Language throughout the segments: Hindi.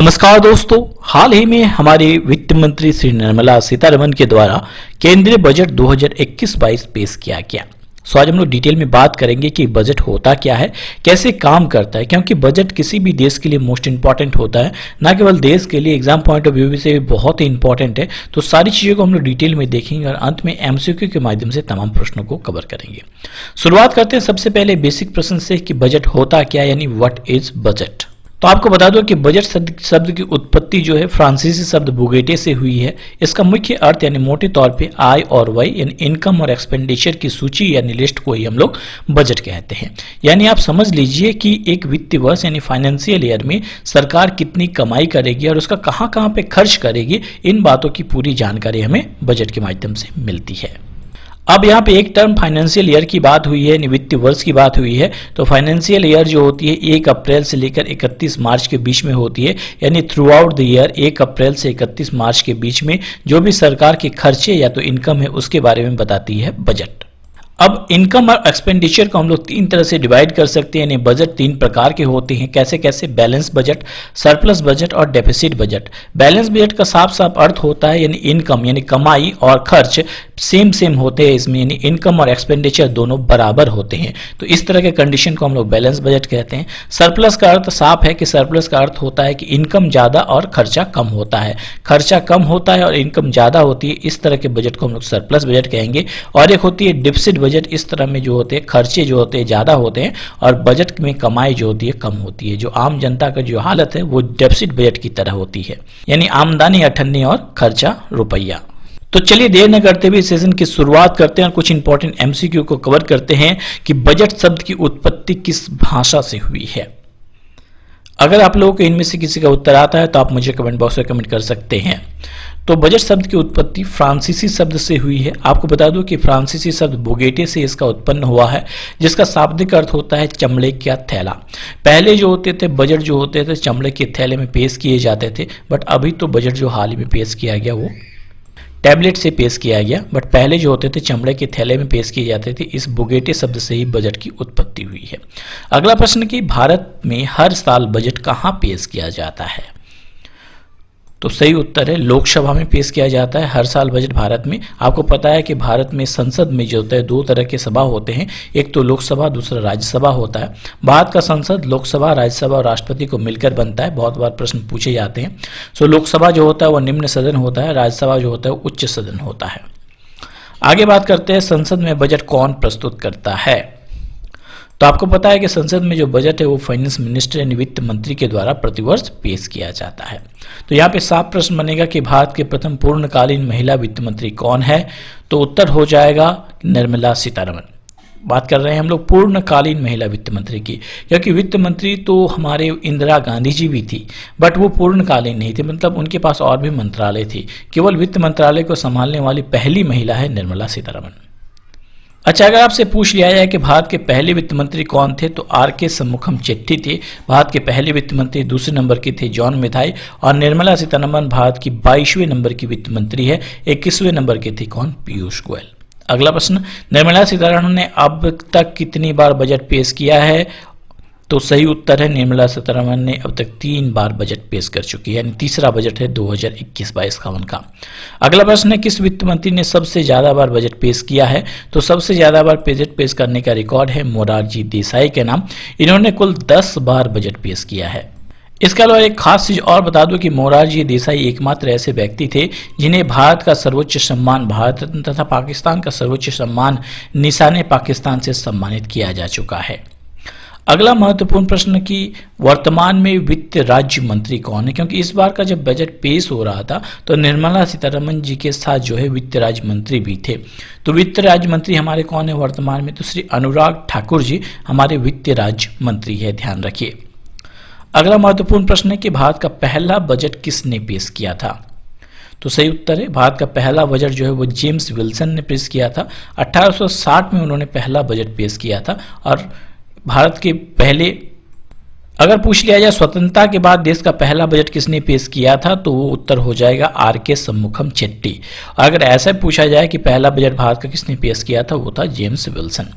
नमस्कार दोस्तों, हाल ही में हमारे वित्त मंत्री श्री निर्मला सीतारमण के द्वारा केंद्रीय बजट 2021-22 पेश किया गया। आज हम लोग डिटेल में बात करेंगे कि बजट होता क्या है, कैसे काम करता है, क्योंकि बजट किसी भी देश के लिए मोस्ट इंपॉर्टेंट होता है, ना केवल देश के लिए, एग्जाम पॉइंट ऑफ व्यू से भी बहुत ही इंपॉर्टेंट है। तो सारी चीज़ों को हम लोग डिटेल में देखेंगे और अंत में एमसीक्यू के माध्यम से तमाम प्रश्नों को कवर करेंगे। शुरुआत करते हैं सबसे पहले बेसिक प्रश्न से कि बजट होता क्या, यानी व्हाट इज बजट। तो आपको बता दो कि बजट शब्द की उत्पत्ति जो है फ्रांसीसी शब्द बुगेटे से हुई है। इसका मुख्य अर्थ यानी मोटे तौर पे आय और व्यय यानी इनकम और एक्सपेंडिचर की सूची यानी लिस्ट को ही हम लोग बजट कहते हैं। यानी आप समझ लीजिए कि एक वित्तीय वर्ष यानी फाइनेंशियल ईयर में सरकार कितनी कमाई करेगी और उसका कहाँ पे खर्च करेगी, इन बातों की पूरी जानकारी हमें बजट के माध्यम से मिलती है। अब यहाँ पे एक टर्म फाइनेंशियल ईयर की बात हुई है, वित्तीय वर्ष की बात हुई है। तो फाइनेंशियल ईयर जो होती है 1 अप्रैल से लेकर 31 मार्च के बीच में होती है, यानी थ्रू आउट द ईयर 1 अप्रैल से 31 मार्च के बीच में जो भी सरकार के खर्चे या तो इनकम है उसके बारे में बताती है बजट। अब इनकम और एक्सपेंडिचर को हम लोग 3 तरह से डिवाइड कर सकते हैं, यानी बजट 3 प्रकार के होते हैं। कैसे कैसे? बैलेंस बजट, सरप्लस बजट और डेफिसिट बजट। बैलेंस बजट का साफ साफ अर्थ होता है यानी इनकम यानी कमाई और खर्च सेम होते हैं इसमें, यानी इनकम और एक्सपेंडिचर दोनों बराबर होते हैं। तो इस तरह के कंडीशन को हम लोग बैलेंस बजट कहते हैं। सरप्लस का अर्थ साफ है कि सरप्लस का अर्थ होता है कि इनकम ज्यादा और खर्चा कम होता है, खर्चा कम होता है और इनकम ज्यादा होती है। इस तरह के बजट को हम लोग सरप्लस बजट कहेंगे। और एक होती है डेफिसिट बजट। इस तरह में जो होते हैं खर्चे जो होते हैं ज्यादा होते हैं और बजट में कमाई जो होती है कम होती है। जो आम जनता का जो हालत है वो डेफिसिट बजट की तरह होती है, यानी आमदनी 98 और खर्चा रुपया। तो चलिए देर न करते हुए सेशन की शुरुआत करते हैं और कुछ इंपॉर्टेंट एमसीक्यू को कवर करते हैं कि बजट शब्द की उत्पत्ति किस भाषा से हुई है। अगर आप लोगों को इनमें से किसी का उत्तर आता है तो आप मुझे कमेंट बॉक्स में कमेंट कर सकते हैं। तो बजट शब्द की उत्पत्ति फ्रांसीसी शब्द से हुई है। आपको बता दूं कि फ्रांसीसी शब्द बुगेटे से इसका उत्पन्न हुआ है, जिसका शाब्दिक अर्थ होता है चमड़े का थैला। पहले जो होते थे बजट जो होते थे चमड़े के थैले में पेश किए जाते थे, बट अभी तो बजट जो हाल ही में पेश किया गया वो टैबलेट से पेश किया गया, बट पहले जो होते थे चमड़े के थैले में पेश किए जाते थे। इस बुगेटे शब्द से ही बजट की उत्पत्ति हुई है। अगला प्रश्न कि भारत में हर साल बजट कहाँ पेश किया जाता है। तो सही उत्तर है लोकसभा में पेश किया जाता है हर साल बजट भारत में। आपको पता है कि भारत में संसद में जो होता है 2 तरह के सभा होते हैं, एक तो लोकसभा दूसरा राज्यसभा होता है। भारत का संसद लोकसभा राज्यसभा और राष्ट्रपति को मिलकर बनता है। बहुत बार प्रश्न पूछे जाते हैं। सो लोकसभा जो होता है वो निम्न सदन होता है, राज्यसभा जो होता है वो उच्च सदन होता है। आगे बात करते हैं संसद में बजट कौन प्रस्तुत करता है। तो आपको पता है कि संसद में जो बजट है वो फाइनेंस मिनिस्टर यानी वित्त मंत्री के द्वारा प्रतिवर्ष पेश किया जाता है। तो यहाँ पे साफ प्रश्न बनेगा कि भारत के प्रथम पूर्णकालीन महिला वित्त मंत्री कौन है। तो उत्तर हो जाएगा निर्मला सीतारमण। बात कर रहे हैं हम लोग पूर्णकालीन महिला वित्त मंत्री की, क्योंकि वित्त मंत्री तो हमारे इंदिरा गांधी जी भी थी, बट वो पूर्णकालीन नहीं थी, मतलब उनके पास और भी मंत्रालय थी। केवल वित्त मंत्रालय को संभालने वाली पहली महिला है निर्मला सीतारमण। अच्छा, अगर आपसे पूछ लिया जाए कि भारत के पहले वित्त मंत्री कौन थे, तो आर.के. शनमुगम चेट्टी थे भारत के पहले वित्त मंत्री। दूसरे नंबर के थे जॉन मेथाई और निर्मला सीतारमण भारत की 22वें नंबर की वित्त मंत्री है। 21वें नंबर के थे कौन? पीयूष गोयल। अगला प्रश्न, निर्मला सीतारमण ने अब तक कितनी बार बजट पेश किया है। तो सही उत्तर है निर्मला सीतारमण ने अब तक 3 बार बजट पेश कर चुकी है, यानी तीसरा बजट है 2021-22 का उनका। अगला प्रश्न है किस वित्त मंत्री ने सबसे ज्यादा बार बजट पेश किया है। तो सबसे ज्यादा बार बजट पेश करने का रिकॉर्ड है मोरारजी देसाई के नाम। इन्होंने कुल 10 बार बजट पेश किया है। इसके अलावा एक खास चीज और बता दूं कि मोरारजी देसाई एकमात्र ऐसे व्यक्ति थे जिन्हें भारत का सर्वोच्च सम्मान भारत रत्न तथा पाकिस्तान का सर्वोच्च सम्मान निशाने पाकिस्तान से सम्मानित किया जा चुका है। अगला महत्वपूर्ण प्रश्न कि वर्तमान में वित्त राज्य मंत्री कौन है, क्योंकि इस बार का जब बजट पेश हो रहा था तो निर्मला सीतारमण जी के साथ जो है वित्त राज्य मंत्री भी थे। तो वित्त राज्य मंत्री हमारे कौन है वर्तमान में? तो श्री अनुराग ठाकुर जी हमारे वित्त राज्य मंत्री है, ध्यान रखिए। अगला महत्वपूर्ण प्रश्न है कि भारत का पहला बजट किसने पेश किया था। तो सही उत्तर है भारत का पहला बजट जो है वो जेम्स विल्सन ने पेश किया था। 1860 में उन्होंने पहला बजट पेश किया था। और भारत के पहले, अगर पूछ लिया जाए स्वतंत्रता के बाद देश का पहला बजट किसने पेश किया था, तो वो उत्तर हो जाएगा आर.के. शनमुगम चेट्टी। अगर ऐसा पूछा जाए कि पहला बजट भारत का किसने पेश किया था, वो था जेम्स विल्सन।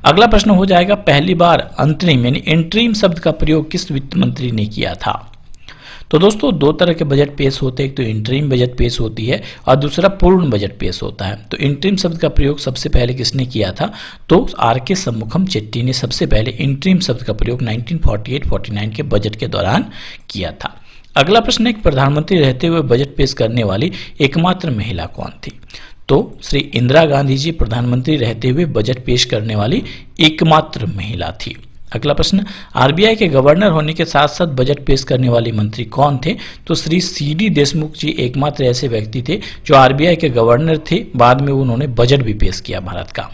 अगला प्रश्न हो जाएगा पहली बार अंतरिम यानी इंटरिम शब्द का प्रयोग किस वित्त मंत्री ने किया था। तो दोस्तों दो तरह के बजट पेश होते हैं, एक तो इंटरिम बजट पेश होती है और दूसरा पूर्ण बजट पेश होता है। तो इंटरिम शब्द का प्रयोग सबसे पहले किसने किया था? तो आर.के. शंमुगम चेट्टी ने सबसे पहले इंटरिम शब्द का प्रयोग 1948-49 के बजट के दौरान किया था। अगला प्रश्न है, प्रधानमंत्री रहते हुए बजट पेश करने वाली एकमात्र महिला कौन थी? तो श्री इंदिरा गांधी जी प्रधानमंत्री रहते हुए बजट पेश करने वाली एकमात्र महिला थी। अगला प्रश्न, आरबीआई के गवर्नर होने के साथ साथ बजट पेश करने वाले मंत्री कौन थे? तो श्री सी.डी. देशमुख जी एकमात्र ऐसे व्यक्ति थे जो आरबीआई के गवर्नर थे। बाद में उन्होंने बजट भी पेश किया भारत का।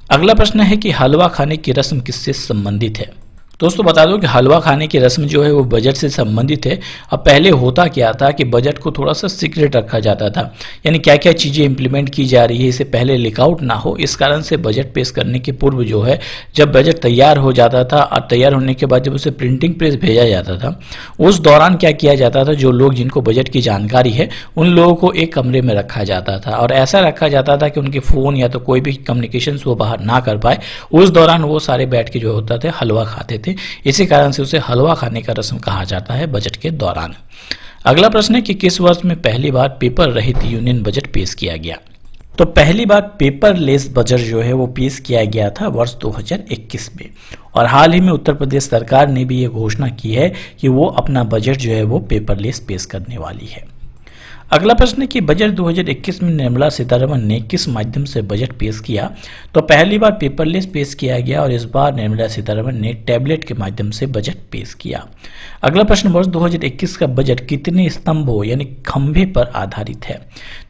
अगला प्रश्न है कि हलवा खाने की रस्म किससे संबंधित है? दोस्तों बता दो कि हलवा खाने की रस्म जो है वो बजट से संबंधित है। अब पहले होता क्या था कि बजट को थोड़ा सा सीक्रेट रखा जाता था, यानी क्या क्या चीज़ें इंप्लीमेंट की जा रही है इसे पहले लीक आउट ना हो। इस कारण से बजट पेश करने के पूर्व जो है जब बजट तैयार हो जाता था और तैयार होने के बाद जब उसे प्रिंटिंग प्रेस भेजा जाता था, उस दौरान क्या किया जाता था, जो लोग जिनको बजट की जानकारी है उन लोगों को एक कमरे में रखा जाता था और ऐसा रखा जाता था कि उनके फ़ोन या तो कोई भी कम्युनिकेशन वो बाहर ना कर पाए। उस दौरान वो सारे बैठ के जो होता थे हलवा खाते थे। इसी कारण से उसे हलवा खाने का रस्म कहा जाता है बजट के दौरान। अगला प्रश्न है कि किस वर्ष में पहली बार पेपर रहित यूनियन बजट पेश किया गया? तो पहली बार पेपरलेस बजट जो है वो पेश किया गया था वर्ष 2021 में और हाल ही में उत्तर प्रदेश सरकार ने भी ये घोषणा की है कि वो अपना बजट जो है वो पेपरलेस पेश करने वाली है। अगला प्रश्न है कि बजट 2021 में निर्मला सीतारमण ने किस माध्यम से बजट पेश किया? तो पहली बार पेपरलेस पेश किया गया और इस बार निर्मला सीतारमण ने टैबलेट के माध्यम से बजट पेश किया। अगला प्रश्न, वर्ष 2021 का बजट कितने स्तंभों यानी खंभे पर आधारित है?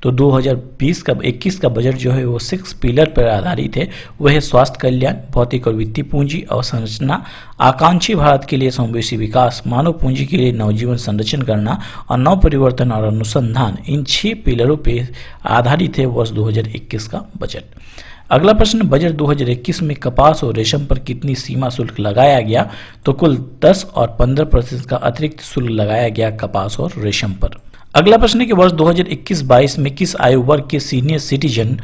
तो 2021 का बजट जो है वो 6 पिलर पर आधारित है। वह है स्वास्थ्य कल्याण, भौतिक और वित्तीय पूंजी, अवसंरचना, आकांक्षी भारत के लिए समावेशी विकास, मानव पूंजी के लिए नवजीवन संरक्षण करना और नव परिवर्तन और अनुसंधान। इन 6 पिलरों पर आधारित है वर्ष 2021 का बजट। अगला प्रश्न, बजट 2021 में कपास और रेशम पर कितनी सीमा शुल्क लगाया गया? तो कुल 10 और 15% का अतिरिक्त शुल्क लगाया गया कपास और रेशम पर। अगला प्रश्न है कि वर्ष 2021-22 में किस आयु वर्ग के सीनियर सिटीजन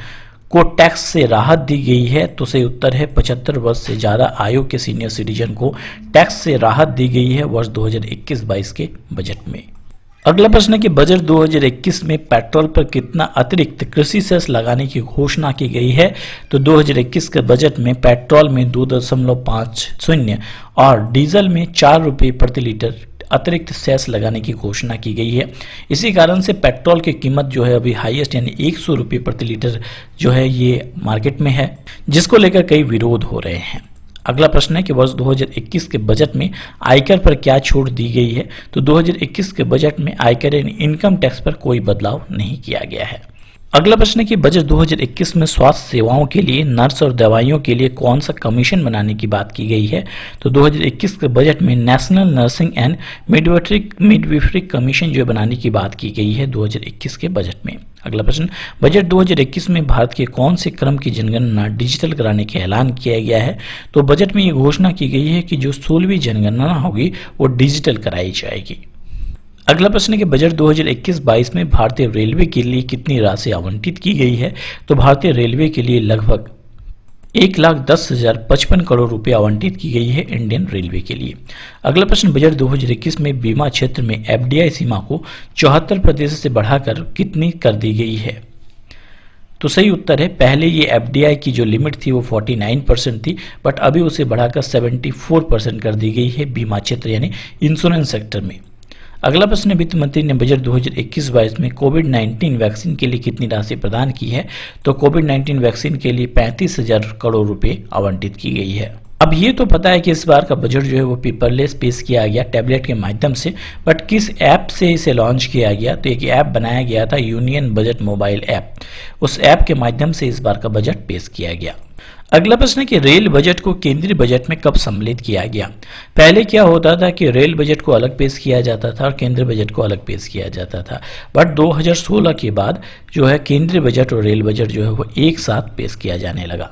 को टैक्स से राहत दी गई है? तो सही उत्तर है 75 वर्ष से ज्यादा आयु के सीनियर सिटीजन को टैक्स से राहत दी गई है वर्ष 2021-22 के बजट में। अगला प्रश्न है कि बजट 2021 में पेट्रोल पर कितना अतिरिक्त कृषि सेस लगाने की घोषणा की गई है? तो 2021 के बजट में पेट्रोल में 2.50 और डीजल में 4 रुपये प्रति लीटर अतिरिक्त सेस लगाने की घोषणा की गई है। इसी कारण से पेट्रोल की कीमत जो है अभी हाईएस्ट यानी 100 रुपये प्रति लीटर जो है ये मार्केट में है, जिसको लेकर कई विरोध हो रहे हैं। अगला प्रश्न है कि वर्ष 2021 के बजट में आयकर पर क्या छूट दी गई है? तो 2021 के बजट में आयकर यानी इनकम टैक्स पर कोई बदलाव नहीं किया गया है। अगला प्रश्न है कि बजट 2021 में स्वास्थ्य सेवाओं के लिए नर्स और दवाइयों के लिए कौन सा कमीशन बनाने की बात की गई है? तो 2021 के बजट में national nursing and midwifery commission जो बनाने की बात की गई है 2021 के बजट में। अगला प्रश्न, बजट 2021 में भारत के कौन से क्रम की जनगणना डिजिटल कराने का ऐलान किया गया है? तो बजट में ये घोषणा की गई है कि जो 16वीं जनगणना होगी वो डिजिटल कराई जाएगी। अगला प्रश्न है कि बजट 2021-22 में भारतीय रेलवे के लिए कितनी राशि आवंटित की गई है? तो भारतीय रेलवे के लिए लगभग 1,10,055 करोड़ रुपए आवंटित की गई है इंडियन रेलवे के लिए। अगला प्रश्न, बजट 2021 में बीमा क्षेत्र में एफडीआई सीमा को 74% से बढ़ाकर कितनी कर दी गई है? तो सही उत्तर है पहले ये एफडीआई की जो लिमिट थी वो 49% थी, बट अभी उसे बढ़ाकर 74% कर दी गई है बीमा क्षेत्र यानी इंश्योरेंस सेक्टर में। अगला प्रश्न, वित्त मंत्री ने बजट 2021-22 में कोविड-19 वैक्सीन के लिए कितनी राशि प्रदान की है? तो कोविड-19 वैक्सीन के लिए 35,000 करोड़ रुपए आवंटित की गई है। अब ये तो पता है कि इस बार का बजट जो है वो पेपरलेस पेश किया गया टैबलेट के माध्यम से, बट किस ऐप से इसे लॉन्च किया गया? तो एक ऐप बनाया गया था यूनियन बजट मोबाइल ऐप, उस ऐप के माध्यम से इस बार का बजट पेश किया गया। अगला प्रश्न है कि रेल बजट को केंद्रीय बजट में कब सम्मिलित किया गया? पहले क्या होता था कि रेल बजट को अलग पेश किया जाता था और केंद्रीय बजट को अलग पेश किया जाता था, बट 2016 के बाद जो है केंद्रीय बजट और रेल बजट जो है वो एक साथ पेश किया जाने लगा।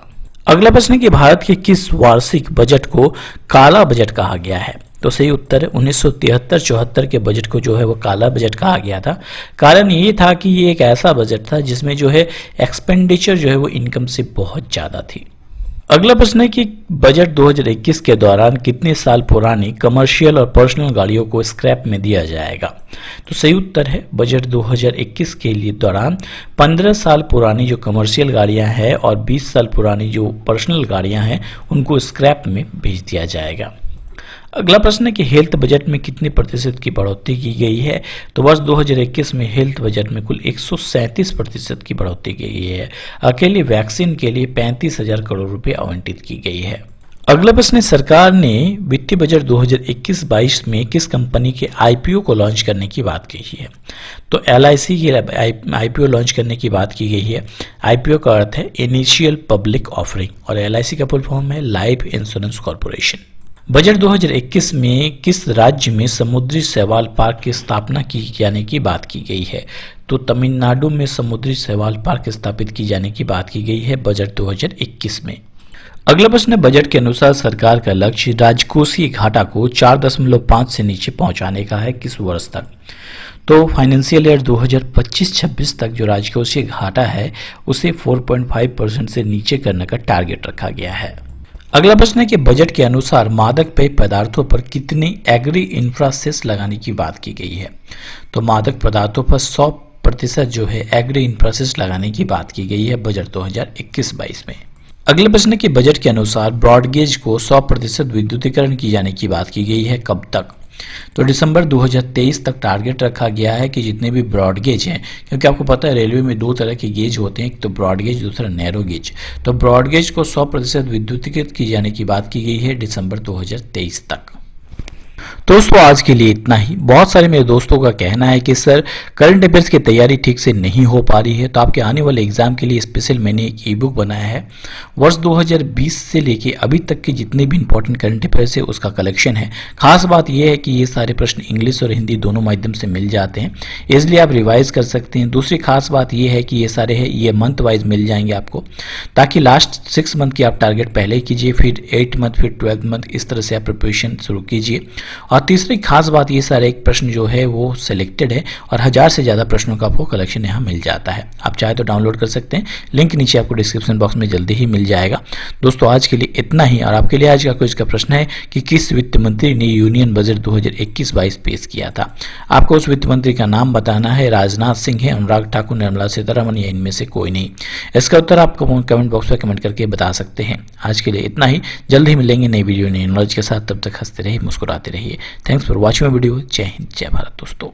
अगला प्रश्न है कि भारत के किस वार्षिक बजट को काला बजट कहा गया है? तो सही उत्तर है 1973-74 के बजट को जो है वो काला बजट कहा गया था। कारण ये था कि ये एक ऐसा बजट था जिसमें जो है एक्सपेंडिचर जो है वो इनकम से बहुत ज़्यादा थी। अगला प्रश्न है कि बजट 2021 के दौरान कितने साल पुरानी कमर्शियल और पर्सनल गाड़ियों को स्क्रैप में दिया जाएगा। तो सही उत्तर है बजट 2021 के लिए दौरान 15 साल पुरानी जो कमर्शियल गाड़ियां हैं और 20 साल पुरानी जो पर्सनल गाड़ियां हैं उनको स्क्रैप में भेज दिया जाएगा। अगला प्रश्न है कि हेल्थ बजट में कितने प्रतिशत की बढ़ोतरी की गई है। तो वर्ष 2021 में हेल्थ बजट में कुल 137% की बढ़ोतरी की गई है। अकेले वैक्सीन के लिए 35,000 करोड़ रुपए आवंटित की गई है। अगला प्रश्न है सरकार ने वित्तीय बजट 2021-22 में किस कंपनी के आईपीओ को लॉन्च करने की बात की है। तो एलआईसी की आईपीओ लॉन्च करने की बात की गई है। आईपीओ का अर्थ है इनिशियल पब्लिक ऑफरिंग और एलआईसी का फुल फॉर्म है लाइफ इंश्योरेंस कॉर्पोरेशन। बजट 2021 में किस राज्य में समुद्री शैवाल पार्क की स्थापना की जाने की बात की गई है। तो तमिलनाडु में समुद्री शैवाल पार्क स्थापित की जाने की बात की गई है बजट 2021 में। अगला प्रश्न है बजट के अनुसार सरकार का लक्ष्य राजकोषीय घाटा को 4.5 से नीचे पहुंचाने का है किस वर्ष तक। तो फाइनेंशियल ईयर 2025-26 तक जो राजकोषीय घाटा है उसे 4.5% से नीचे करने का टारगेट रखा गया है। अगला प्रश्न है कि बजट के अनुसार मादक पेय पदार्थों पर कितनी एग्री इंफ्रा सेस लगाने की बात की गई है। तो मादक पदार्थों पर 100% जो है एग्री इंफ्रा सेस लगाने की बात की गई है बजट 2021-22 में। अगले प्रश्न के बजट के अनुसार ब्रॉडगेज को 100% विद्युतीकरण की जाने की बात की गई है कब तक। तो दिसंबर 2023 तक टारगेट रखा गया है कि जितने भी ब्रॉडगेज हैं, क्योंकि आपको पता है रेलवे में 2 तरह के गेज होते हैं, एक तो ब्रॉडगेज दूसरा नैरो गेज। तो ब्रॉडगेज को 100% विद्युतीकृत की जाने की बात की गई है दिसंबर 2023 तक। दोस्तों आज के लिए इतना ही। बहुत सारे मेरे दोस्तों का कहना है कि सर करंट अफेयर्स की तैयारी ठीक से नहीं हो पा रही है, तो आपके आने वाले एग्जाम के लिए स्पेशल मैंने एक ई बुक बनाया है। वर्ष 2020 से लेके अभी तक के जितने भी इंपॉर्टेंट करंट अफेयर्स है उसका कलेक्शन है। खास बात यह है कि ये सारे प्रश्न इंग्लिश और हिंदी दोनों माध्यम से मिल जाते हैं, इसलिए आप रिवाइज कर सकते हैं। दूसरी खास बात यह है कि ये सारे है ये मंथ वाइज मिल जाएंगे आपको, ताकि लास्ट 6 मंथ की आप टारगेट पहले कीजिए, फिर 8 मंथ, फिर 12 मंथ, इस तरह से आप प्रिपरेशन शुरू कीजिए। और तीसरी खास बात ये सारे एक प्रश्न जो है वो सिलेक्टेड है और 1000 से ज़्यादा प्रश्नों का आपको कलेक्शन यहाँ मिल जाता है। आप चाहे तो डाउनलोड कर सकते हैं, लिंक नीचे आपको डिस्क्रिप्शन बॉक्स में जल्दी ही मिल जाएगा। दोस्तों आज के लिए इतना ही। और आपके लिए आज का क्विज का प्रश्न है कि किस वित्त मंत्री ने यूनियन बजट 2021-22 पेश किया था। आपको उस वित्त मंत्री का नाम बताना है। राजनाथ सिंह है, अनुराग ठाकुर, निर्मला सीतारमण या इनमें से कोई नहीं। इसका उत्तर आप कमेंट बॉक्स में कमेंट करके बता सकते हैं। आज के लिए इतना ही। जल्द ही मिलेंगे नई वीडियो नई नॉलेज के साथ। तब तक हंसते रहिए, मुस्कुराते रहिए। Thanks for watching my video. जय हिंद, जय भारत दोस्तों।